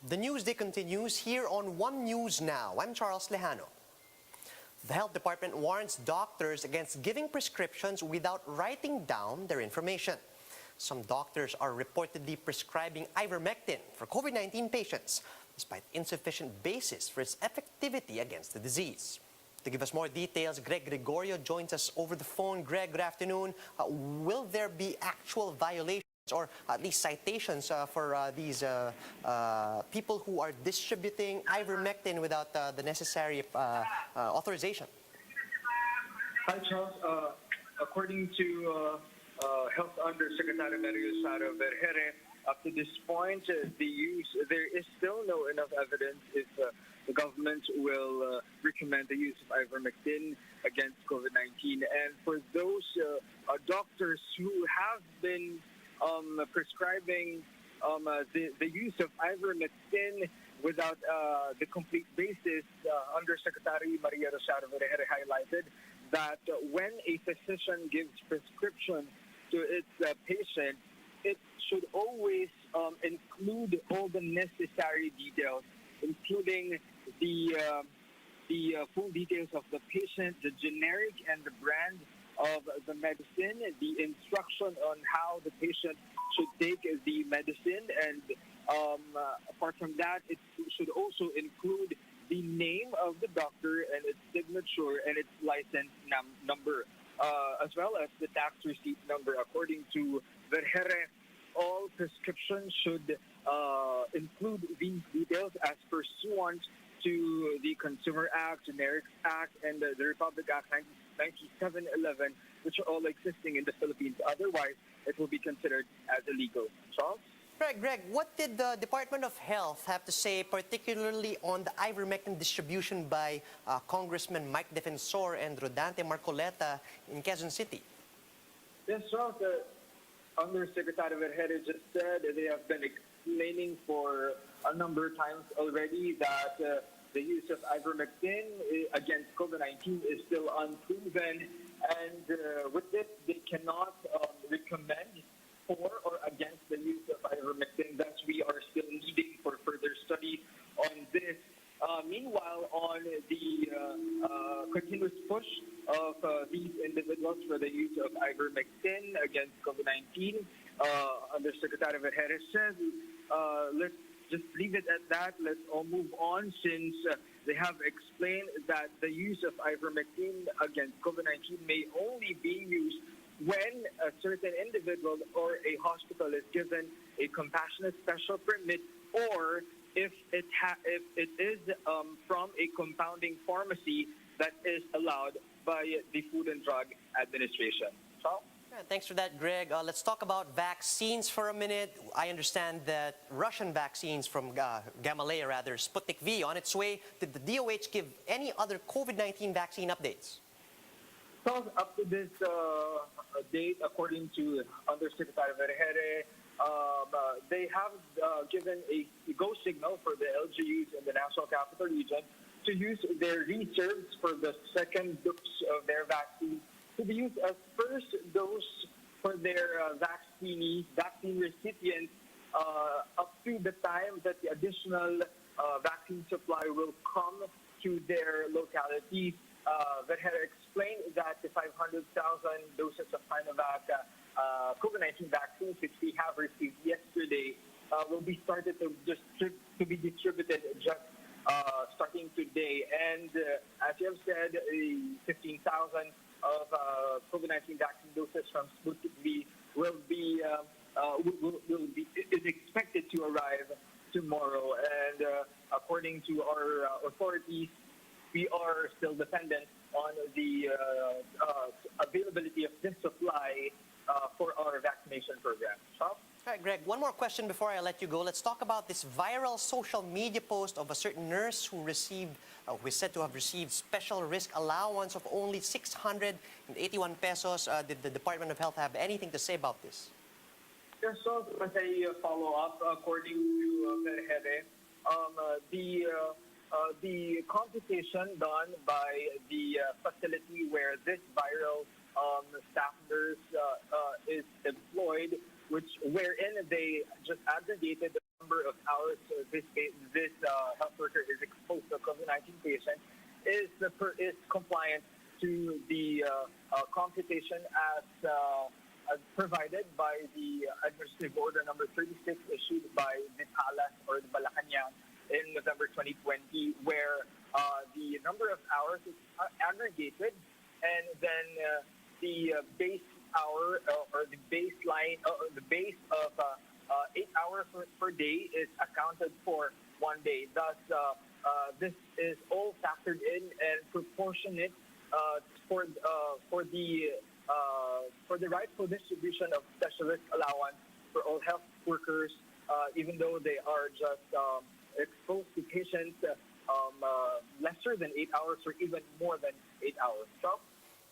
The news day continues here on One News Now. I'm Charles Lejano. The Health Department warns doctors against giving prescriptions without writing down their information. Some doctors are reportedly prescribing ivermectin for COVID-19 patients, despite insufficient basis for its effectivity against the disease. To give us more details, Greg Gregorio joins us over the phone. Greg, good afternoon. Will there be actual violations or at least citations for these people who are distributing ivermectin without the necessary authorization? Hi, Charles. According to Health Undersecretary Mario Sara Vergere, up to this point, there is still no enough evidence if the government will recommend the use of ivermectin against COVID-19. And for those doctors who have been prescribing the use of ivermectin without the complete basis, Undersecretary Maria Rosario Vergere highlighted that when a physician gives prescription to its patient, it should always include all the necessary details, including the full details of the patient, the generic and the brand of the medicine, the instruction on how the patient should take the medicine, and apart from that, it should also include the name of the doctor and its signature and its license number, as well as the tax receipt number. According to Vergere, all prescriptions should include these details as pursuant to the Consumer Act, Generics Act, and the Republic Act 9711, which are all existing in the Philippines. Otherwise, it will be considered as illegal. Charles? Greg, what did the Department of Health have to say, particularly on the ivermectin distribution by Congressman Mike Defensor and Rodante Marcoleta in Quezon City? Yes, Charles. Undersecretary Vergere just said they have been explaining for a number of times already that the use of ivermectin against COVID-19 is still unproven, and with this, they cannot recommend for or against the use of ivermectin. Thus, we are still needing for further study on this. Meanwhile, on the continuous push of these individuals for the use of ivermectin against COVID-19, Undersecretary Vergere says, let's just leave it at that. Let's all move on, since they have explained that the use of ivermectin against COVID-19 may only be used when a certain individual or a hospital is given a compassionate special permit, or if it is from a compounding pharmacy that is allowed by the Food and Drug Administration. So? Yeah, thanks for that, Greg. Let's talk about vaccines for a minute. I understand that Russian vaccines from Gamaleya, Sputnik V, on its way. Did the DOH give any other COVID-19 vaccine updates? So up to this date, according to Undersecretary Vergere, they have given a go signal for the LGUs in the National Capital Region to use their reserves for the second dose of their vaccine to be used as first dose for their vaccine recipients up to the time that the additional vaccine supply will come to their localities. Vergere explained that the 500,000 doses of Sinovac COVID-19 vaccines, which we have received yesterday, will be started to be distributed just starting today. And as you have said, 15,000 of COVID-19 vaccine doses from Sputnik V is expected to arrive tomorrow. And according to our authorities, we are still dependent on the availability of this supply for our vaccination program. All right, Greg, one more question before I let you go. Let's talk about this viral social media post of a certain nurse who received, who is said to have received special risk allowance of only 681 pesos. Did the Department of Health have anything to say about this? Yes, so as a follow-up, according to Vergere, the computation done by the facility where this viral staff nurse is employed, wherein they just aggregated the number of hours this health worker is exposed to a COVID-19 patient is compliant to the computation as provided by the Administrative Order number 36 issued by the Palace or the Malacanang in November 2020, where the number of hours is aggregated, and then the base hour or the baseline, the base of 8 hours per day is accounted for one day. Thus, this is all factored in and proportionate for the rightful distribution of specialist allowance for all health workers, even though they are just exposed to patients lesser than 8 hours or even more than 8 hours. So,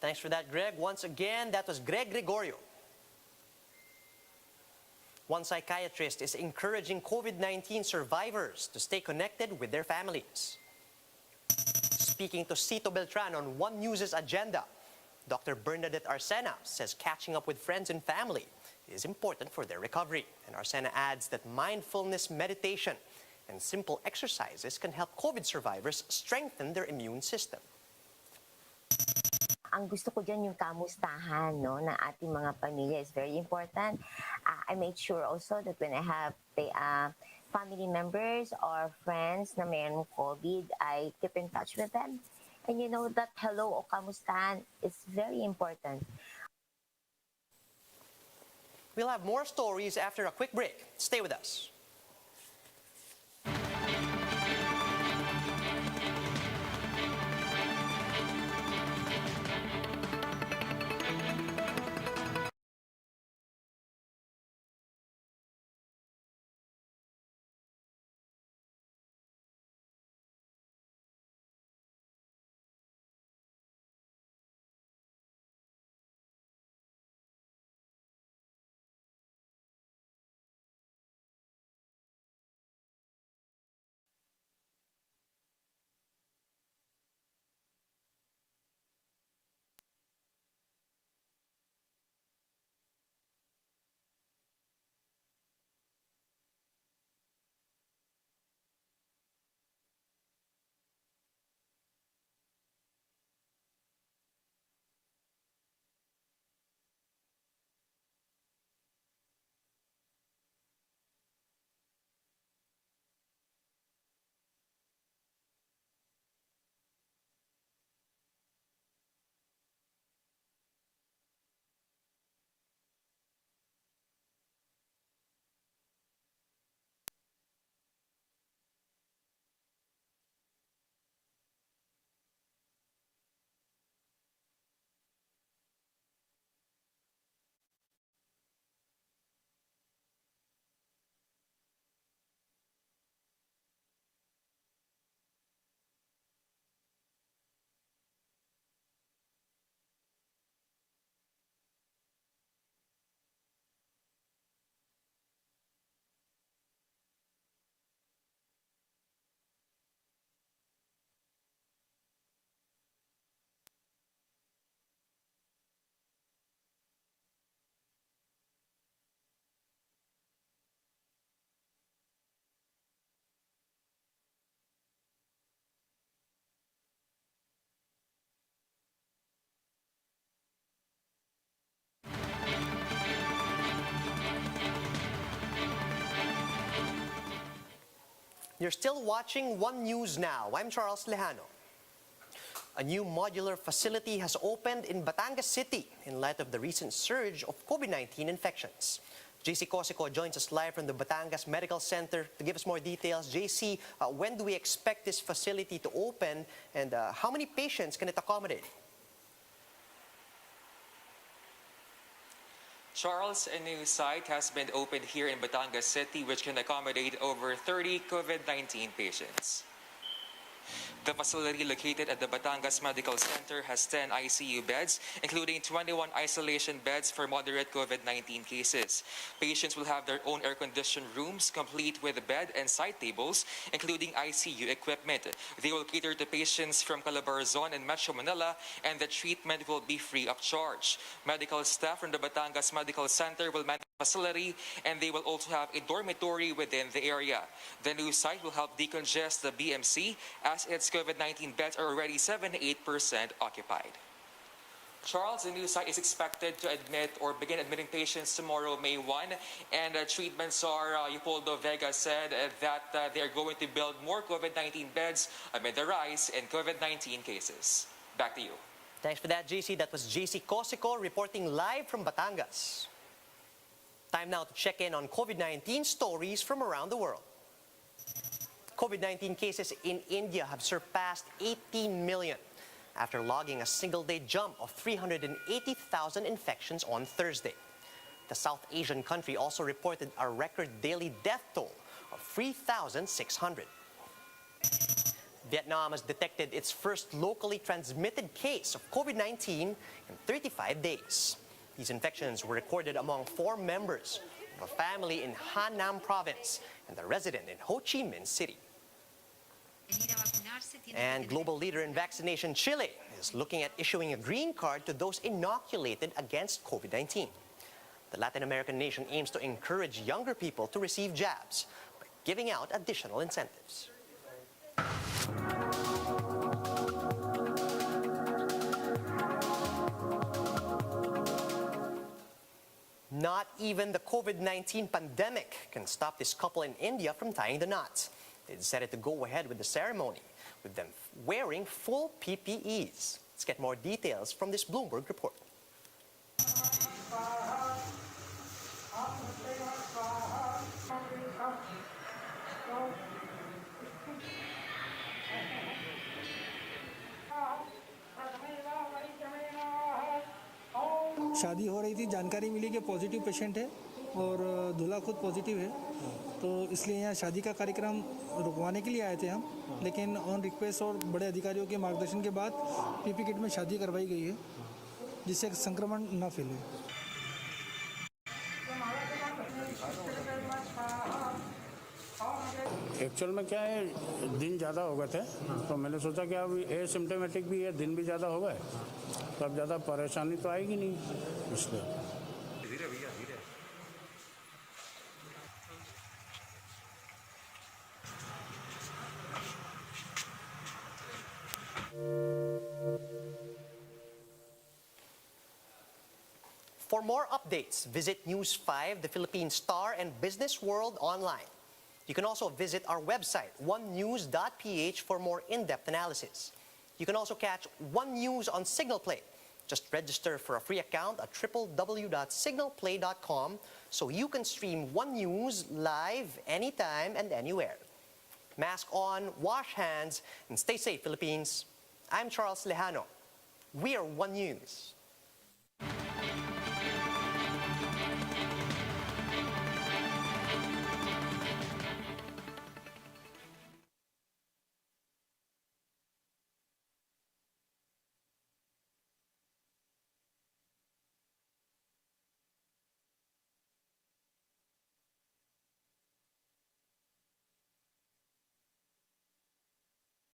Thanks for that, Greg. Once again, that was Greg Gregorio. One psychiatrist is encouraging COVID-19 survivors to stay connected with their families. Speaking to Cito Beltran on One News's agenda, Dr. Bernadette Arsena says catching up with friends and family is important for their recovery. And Arsena adds that mindfulness meditation and simple exercises can help COVID survivors strengthen their immune system. Ang gusto ko dyan yung kamustahan, no, ng ating mga pamilya is very important. I make sure also that when I have the, family members or friends na mayroong COVID, I keep in touch with them. And you know that hello o kamustahan is very important. We'll have more stories after a quick break. Stay with us. You're still watching One News Now. I'm Charles Lejano. A new modular facility has opened in Batangas City in light of the recent surge of COVID-19 infections. JC Cosico joins us live from the Batangas Medical Center to give us more details. JC, when do we expect this facility to open, and how many patients can it accommodate? Charles, a new site has been opened here in Batangas City which can accommodate over 30 COVID-19 patients. The facility located at the Batangas Medical Center has 10 ICU beds, including 21 isolation beds for moderate COVID-19 cases. Patients will have their own air-conditioned rooms, complete with a bed and side tables, including ICU equipment. They will cater to patients from Calabarzon and Metro Manila, and the treatment will be free of charge. Medical staff from the Batangas Medical Center will manage facility, and they will also have a dormitory within the area. The new site will help decongest the BMC as its COVID-19 beds are already 78% occupied. Charles, the new site is expected to admit or begin admitting patients tomorrow, May 1. And treatment czar Leopoldo Vega said that they are going to build more COVID-19 beds amid the rise in COVID-19 cases. Back to you. Thanks for that, JC. That was JC Cosico reporting live from Batangas. Time now to check in on COVID-19 stories from around the world. COVID-19 cases in India have surpassed 18 million after logging a single-day jump of 380,000 infections on Thursday. The South Asian country also reported a record daily death toll of 3,600. Vietnam has detected its first locally transmitted case of COVID-19 in 35 days. These infections were recorded among 4 members of a family in Ha Nam province and a resident in Ho Chi Minh City. And global leader in vaccination, Chile, is looking at issuing a green card to those inoculated against COVID-19. The Latin American nation aims to encourage younger people to receive jabs by giving out additional incentives. Not even the COVID-19 pandemic can stop this couple in India from tying the knots. They decided to go ahead with the ceremony, with them wearing full PPEs. Let's get more details from this Bloomberg report. शादी हो रही थी, जानकारी मिली कि positive patient है और दूल्हा खुद पॉजिटिव है, तो इसलिए यहाँ शादी का कार्यक्रम रुकवाने के लिए आए थे हम, लेकिन ऑन रिक्वेस्ट और बड़े अधिकारियों के मार्गदर्शन के बाद पीपी किट में शादी करवाई गई है, जिससे संक्रमण न फैले। एक्चुअल में क्या है, दिन ज़्यादा हो गए थे, तो मैंने सोचा कि अब एसिम्टोमेटिक भी है, दिन भी ज़्यादा हो गए, तो अब ज़्यादा परेशानी तो आएगी नहीं, इसलिए। For more updates, visit News 5, the Philippine Star, and Business World online. You can also visit our website, onenews.ph, for more in-depth analysis. You can also catch One News on Signal Play. Just register for a free account at www.signalplay.com so you can stream One News live anytime and anywhere. Mask on, wash hands, and stay safe, Philippines. I'm Charles Lejano. We are One News.